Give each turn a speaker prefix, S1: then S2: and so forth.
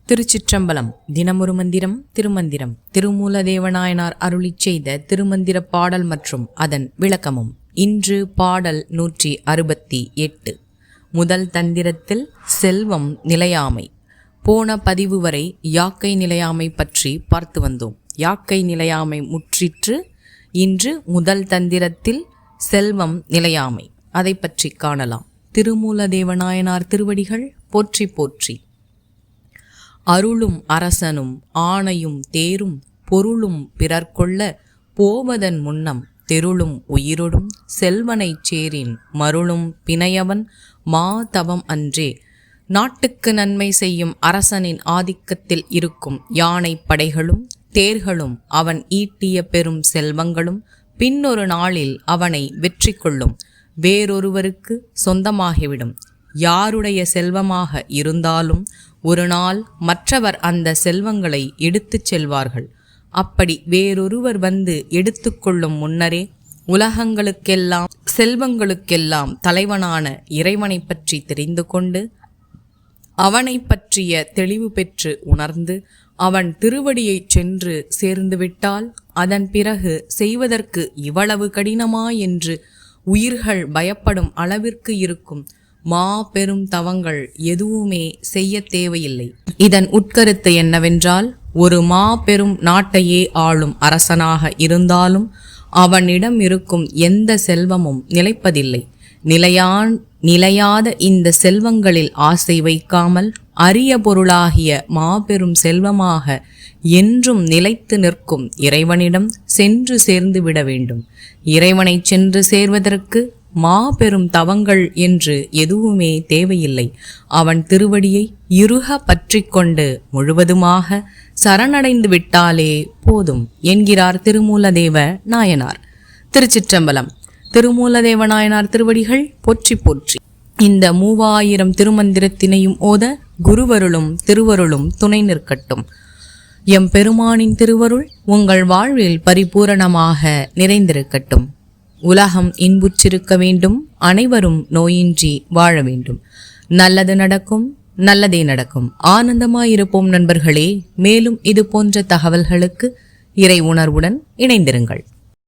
S1: திருச்சிற்றம்பலம். தினமொரு மந்திரம் திருமந்திரம். திருமூலதேவநாயனார் அருளிச் செய்த திருமந்திர பாடல் மற்றும் அதன் விளக்கமும். இன்று பாடல் 168. முதல் தந்திரத்தில் செல்வம் நிலையாமை. போன பதிவு வரை யாக்கை நிலையாமை பற்றி பார்த்து வந்தோம். யாக்கை நிலையாமை முற்றிற்று. இன்று முதல் தந்திரத்தில் செல்வம் நிலையாமை, அதை பற்றி காணலாம். திருமூலதேவநாயனார் திருவடிகள் போற்றி போற்றி. அருளும் அரசனும் ஆணையும் தேரும் பொருளும் பிறர்கொள்ள போவதன் முன்னம் தெருளும் உயிரொடும் செல்வனைச் சேரின் மருளும் பிணையவன் மா தவம் அன்றே. நாட்டுக்கு நன்மை செய்யும் அரசனின் ஆதிக்கத்தில் இருக்கும் யானை படைகளும் தேர்களும் அவன் ஈட்டிய பெரும் செல்வங்களும் பின்னொரு நாளில் அவனை வெற்றி கொள்ளும் வேறொருவருக்கு சொந்தமாகிவிடும். யாருடைய செல்வமாக இருந்தாலும் ஒரு நாள் மற்றவர் அந்த செல்வங்களை எடுத்துச் செல்வார்கள். அப்படி வேறொருவர் வந்து எடுத்துக்கொள்ளும் முன்னரே உலகங்களுக்கெல்லாம் செல்வங்களுக்கெல்லாம் தலைவனான இறைவனை பற்றி தெரிந்து கொண்டு அவனை பற்றிய தெளிவு பெற்று உணர்ந்து அவன் திருவடியைச் சென்று சேர்ந்துவிட்டால் அதன் பிறகு செய்வதற்கு இவ்வளவு கடினமா என்று உயிர்கள் பயப்படும் அளவிற்கு இருக்கும் பெரும் தவங்கள் எதுவுமே செய்ய தேவையில்லை. இதன் உட்கருத்து என்னவென்றால், ஒரு பெரும் நாட்டையே ஆளும் அரசனாக இருந்தாலும் அவனிடம் இருக்கும் எந்த செல்வமும் நிலைப்பதில்லை. நிலையாத இந்த செல்வங்களில் ஆசை வைக்காமல் அரிய பொருளாகிய மாபெரும் செல்வமாக என்றும் நிலைத்து நிற்கும் இறைவனிடம் சென்று சேர்ந்து விட வேண்டும். இறைவனை சென்று சேர்வதற்கு மாபெரும் தவங்கள் என்று எதுவுமே தேவையில்லை. அவன் திருவடியை இறுக பற்றி கொண்டு முழுவதுமாக சரணடைந்து விட்டாலே போதும் என்கிறார் திருமூலதேவ நாயனார். திருச்சிற்றம்பலம். திருமூலதேவ நாயனார் திருவடிகள் போற்றி போற்றி. இந்த 3000 திருமந்திரத்தினையும் ஓத குருவருளும் திருவருளும் துணை நிற்கட்டும். எம் பெருமானின் திருவருள் உங்கள் வாழ்வில் பரிபூரணமாக நிறைந்திருக்கட்டும். உலகம் இன்புற்றிருக்க வேண்டும். அனைவரும் நோயின்றி வாழ வேண்டும். நல்லது நடக்கும், நல்லதே நடக்கும். ஆனந்தமாயிருப்போம் நண்பர்களே. மேலும் இது போன்ற தகவல்களுக்கு இறை உணர்வுடன் இணைந்திருங்கள்.